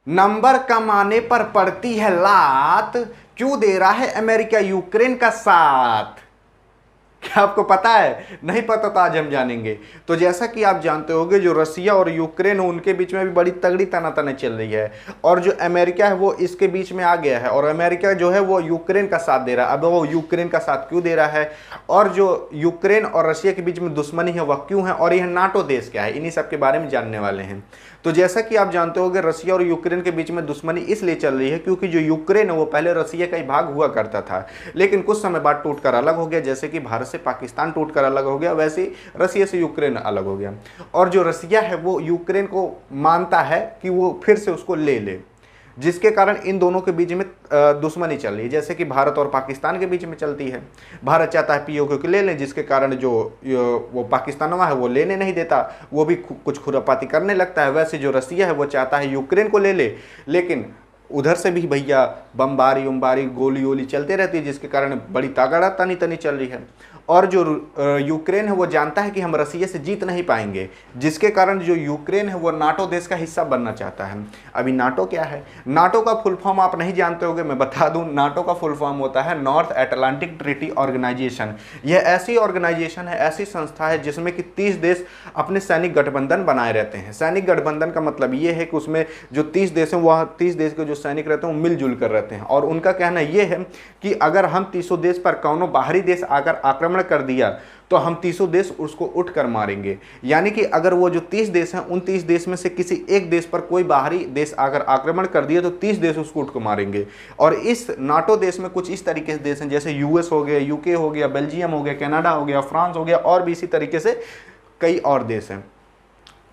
Number कमाने पर पड़ती है लात, क्यों दे रहा है अमेरिका यूक्रेन का साथ? क्या आपको पता है? नहीं पता तो आज हम जानेंगे। तो जैसा कि आप जानते होंगे, जो रसिया और यूक्रेन है उनके बीच में भी बड़ी तगड़ी तनातनी चल रही है, और जो अमेरिका है वो इसके बीच में आ गया है, और अमेरिका जो है वो यूक्रेन का साथ दे रहा है। अब वो यूक्रेन का साथ क्यों दे रहा है, और जो यूक्रेन और रशिया के बीच में दुश्मनी है वह क्यों है, और यह नाटो देश क्या है, इन्हीं सब के बारे में जानने वाले हैं। तो जैसा कि आप जानते होंगे, रसिया और यूक्रेन के बीच में दुश्मनी इसलिए चल रही है क्योंकि जो यूक्रेन है वो पहले रसिया का ही भाग हुआ करता था, लेकिन कुछ समय बाद टूटकर अलग हो गया। जैसे कि भारत से पाकिस्तान टूटकर अलग हो गया, वैसे ही रसिया से यूक्रेन अलग हो गया। और जो रसिया है वो यूक्रेन को मानता है कि वो फिर से उसको ले ले, जिसके कारण इन दोनों के बीच में दुश्मनी चल रही है, जैसे कि भारत और पाकिस्तान के बीच में चलती है। भारत चाहता है पीओके को ले लें, जिसके कारण जो वो पाकिस्तानवा है वो लेने नहीं देता, वो भी कुछ खुरापाती करने लगता है। वैसे जो रसिया है वो चाहता है यूक्रेन को ले ले, लेकिन उधर से भी भैया बमबारी उमबारी गोली वोली चलते रहती है, जिसके कारण बड़ी तगड़ा तनी तनी चल रही है। और जो यूक्रेन है वो जानता है कि हम रसिया से जीत नहीं पाएंगे, जिसके कारण जो यूक्रेन है वो नाटो देश का हिस्सा बनना चाहता है। अभी नाटो क्या है? नाटो का फुल फॉर्म आप नहीं जानते होंगे, मैं बता दूं। नाटो का फुल फॉर्म होता है नॉर्थ अटलांटिक ट्रीटी ऑर्गेनाइजेशन। यह ऐसी ऑर्गेनाइजेशन है, ऐसी संस्था है जिसमें कि 30 देश अपने सैनिक गठबंधन बनाए रहते हैं। सैनिक गठबंधन का मतलब ये है कि उसमें जो 30 देश हैं वह 30 देश के जो सैनिक रहते हैं वो मिलजुल कर रहते हैं, और उनका कहना यह है कि अगर हम 30 देश पर कौनो बाहरी देश आकर आक्रमण कर दिया तो हम 30 देश उसको उठ कर मारेंगे। यानी कि अगर वो जो 30 देश हैं उन 30 देश में से किसी एक देश पर कोई बाहरी देश आकर आक्रमण कर दिया तो 30 देश उसको उठ कर मारेंगे। और इस नाटो देश में कुछ इस तरीके से देश हैं, जैसे यूएस हो गया, यूके हो गया, बेल्जियम हो गया, कनाडा हो गया, फ्रांस हो गया, और भी इसी तरीके से कई और देश हैं।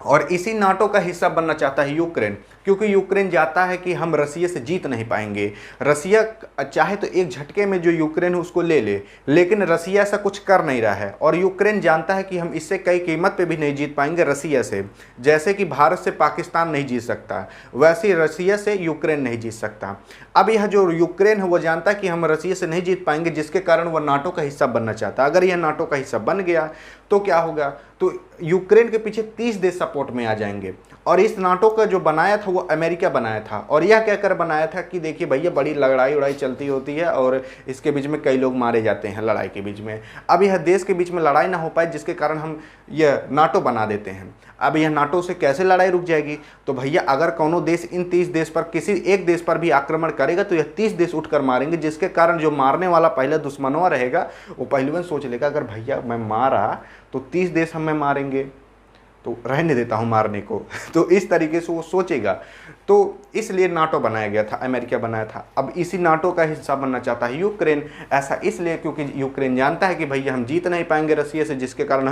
और इसी नाटो का हिस्सा बनना चाहता है यूक्रेन, क्योंकि यूक्रेन जानता है कि हम रसिया से जीत नहीं पाएंगे। रसिया चाहे तो एक झटके में जो यूक्रेन है उसको ले ले, लेकिन रसिया ऐसा कुछ कर नहीं रहा है, और यूक्रेन जानता है कि हम इससे कई कीमत पे भी नहीं जीत पाएंगे रसिया से। जैसे कि भारत से पाकिस्तान नहीं जीत सकता, वैसे ही रसिया से यूक्रेन नहीं जीत सकता। अब यह जो यूक्रेन है वो जानता है कि हम रसिया से नहीं जीत पाएंगे, जिसके कारण वह नाटो का हिस्सा बनना चाहता है। अगर यह नाटो का हिस्सा बन गया तो क्या होगा, तो यूक्रेन के पीछे 30 देश सपोर्ट में आ जाएंगे। और इस नाटो का जो बनाया था वो अमेरिका बनाया था, और यह कहकर बनाया था कि देखिए भैया बड़ी लड़ाई उड़ाई चलती होती है और इसके बीच में कई लोग मारे जाते हैं लड़ाई के बीच में। अब यह देश के बीच में लड़ाई ना हो पाए, जिसके कारण हम यह नाटो बना देते हैं। अब यह नाटो से कैसे लड़ाई रुक जाएगी, तो भैया अगर कोनो देश इन 30 देश पर किसी एक देश पर भी आक्रमण करेगा तो यह 30 देश उठकर मारेंगे, जिसके कारण जो मारने वाला पहले दुश्मनवा रहेगा वो पहलवान सोच लेगा अगर भैया मैं मारा तो 30 देश हमें मारेंगे, तो रहने देता हूं मारने को। तो इस तरीके से वो सोचेगा। तो इसलिए नाटो बनाया गया था, अमेरिका बनाया था। अब इसी नाटो का हिस्सा बनना चाहता है यूक्रेन। ऐसा इसलिए क्योंकि यूक्रेन जानता है कि भैया हम जीत नहीं पाएंगे रसिया से, जिसके कारण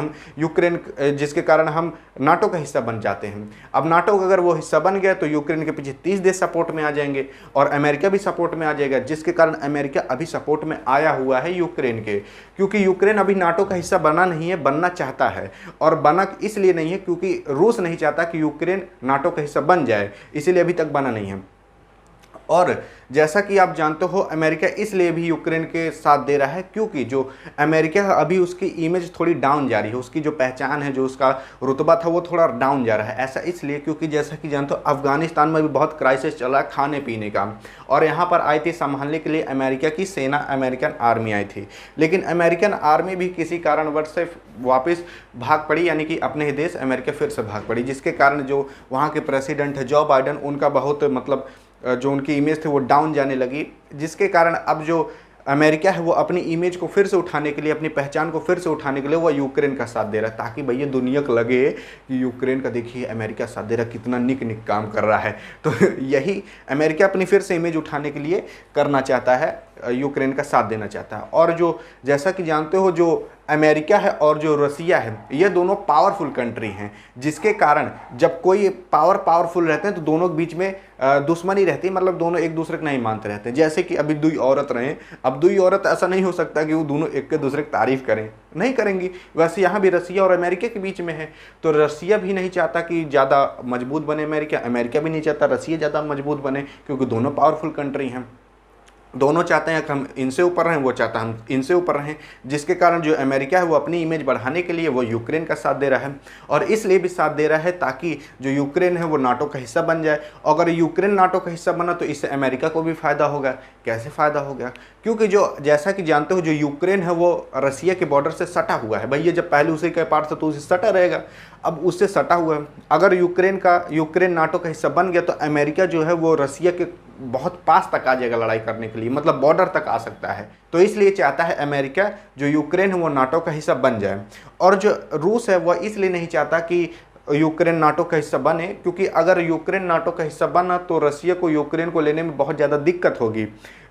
हम नाटो का हिस्सा बन जाते हैं। अब नाटो का अगर वो हिस्सा बन गया तो यूक्रेन के पीछे 30 देश सपोर्ट में आ जाएंगे, और अमेरिका भी सपोर्ट में आ जाएगा, जिसके कारण अमेरिका अभी सपोर्ट में आया हुआ है यूक्रेन के। क्योंकि यूक्रेन अभी नाटो का हिस्सा बना नहीं है, बनना चाहता है, और बना इसलिए नहीं है क्योंकि रूस नहीं चाहता कि यूक्रेन नाटो का हिस्सा बन जाए, इसीलिए अभी तक बना नहीं है। और जैसा कि आप जानते हो अमेरिका इसलिए भी यूक्रेन के साथ दे रहा है क्योंकि जो अमेरिका अभी उसकी इमेज थोड़ी डाउन जा रही है, उसकी जो पहचान है, जो उसका रुतबा था वो थोड़ा डाउन जा रहा है। ऐसा इसलिए क्योंकि जैसा कि जानते हो अफगानिस्तान में भी बहुत क्राइसिस चल रहा है खाने पीने का, और यहाँ पर आई थी संभालने के लिए अमेरिका की सेना, अमेरिकन आर्मी आई थी। लेकिन अमेरिकन आर्मी भी किसी कारणवश से वापस भाग पड़ी, यानी कि अपने ही देश अमेरिका फिर से भाग पड़ी, जिसके कारण जो वहाँ के प्रेसिडेंट है जो बाइडन, उनका बहुत मतलब जो उनकी इमेज थी वो डाउन जाने लगी, जिसके कारण अब जो अमेरिका है वो अपनी इमेज को फिर से उठाने के लिए, अपनी पहचान को फिर से उठाने के लिए वो यूक्रेन का साथ दे रहा है, ताकि भैया दुनिया को लगे कि यूक्रेन का देखिए अमेरिका साथ दे रहा है, कितना निक काम कर रहा है। तो यही अमेरिका अपनी फिर से इमेज उठाने के लिए करना चाहता है, यूक्रेन का साथ देना चाहता है। और जो जैसा कि जानते हो जो अमेरिका है और जो रसिया है ये दोनों पावरफुल कंट्री हैं, जिसके कारण जब कोई पावरफुल रहते हैं तो दोनों के बीच में दुश्मनी रहती है, मतलब दोनों एक दूसरे को नहीं मानते रहते हैं। जैसे कि अभी दुई औरत रहे, अब दुई औरत ऐसा नहीं हो सकता कि वो दोनों एक के दूसरे की तारीफ करें, नहीं करेंगी। वैसे यहाँ भी रसिया और अमेरिका के बीच में है, तो रसिया भी नहीं चाहता कि ज़्यादा मजबूत बने अमेरिका, अमेरिका भी नहीं चाहता रसिया ज़्यादा मजबूत बने, क्योंकि दोनों पावरफुल कंट्री हैं। दोनों चाहते हैं कि हम इनसे ऊपर रहें, वो चाहता है हम इनसे ऊपर रहें, जिसके कारण जो अमेरिका है वो अपनी इमेज बढ़ाने के लिए वो यूक्रेन का साथ दे रहा है। और इसलिए भी साथ दे रहा है ताकि जो यूक्रेन है वो नाटो का हिस्सा बन जाए। अगर यूक्रेन नाटो का हिस्सा बना तो इससे अमेरिका को भी फ़ायदा होगा। कैसे फ़ायदा होगा? क्योंकि जो जैसा कि जानते हो जो यूक्रेन है वो रसिया के बॉर्डर से सटा हुआ है। भैया जब पहले उसी के पार था तो उसे सटा रहेगा, अब उससे सटा हुआ है। अगर यूक्रेन नाटो का हिस्सा बन गया तो अमेरिका जो है वो रसिया के बहुत पास तक आ जाएगा लड़ाई करने के लिए, मतलब बॉर्डर तक आ सकता है। तो इसलिए चाहता है अमेरिका जो यूक्रेन है वो नाटो का हिस्सा बन जाए। और जो रूस है वह इसलिए नहीं चाहता कि यूक्रेन नाटो का हिस्सा बने, क्योंकि अगर यूक्रेन नाटो का हिस्सा बना तो रसिया को यूक्रेन को लेने में बहुत ज़्यादा दिक्कत होगी,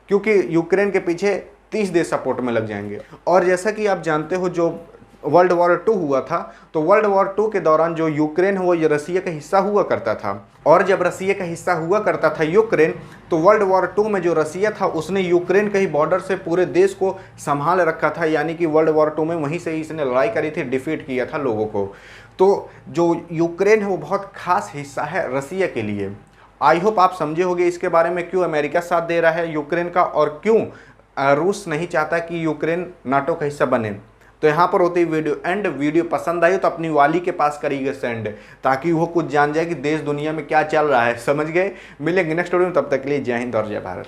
क्योंकि यूक्रेन के पीछे 30 देश सपोर्ट में लग जाएंगे। और जैसा कि आप जानते हो जो वर्ल्ड वॉर 2 हुआ था, तो वर्ल्ड वॉर 2 के दौरान जो यूक्रेन है वो रसिया का हिस्सा हुआ करता था। और जब रसिया का हिस्सा हुआ करता था यूक्रेन, तो वर्ल्ड वॉर 2 में जो रसिया था उसने यूक्रेन के ही बॉर्डर से पूरे देश को संभाल रखा था, यानी कि वर्ल्ड वॉर 2 में वहीं से ही इसने लड़ाई करी थी, डिफीट किया था लोगों को। तो जो यूक्रेन है वो बहुत खास हिस्सा है रसिया के लिए। आई होप आप समझे होंगे इसके बारे में क्यों अमेरिका साथ दे रहा है यूक्रेन का, और क्यों रूस नहीं चाहता कि यूक्रेन नाटो का हिस्सा बने। तो यहाँ पर होती वीडियो एंड। वीडियो पसंद आई तो अपनी वाली के पास करिएगा सेंड, ताकि वो कुछ जान जाए कि देश दुनिया में क्या चल रहा है। समझ गए? मिलेंगे नेक्स्ट वीडियो में, तब तक के लिए जय हिंद और जय भारत।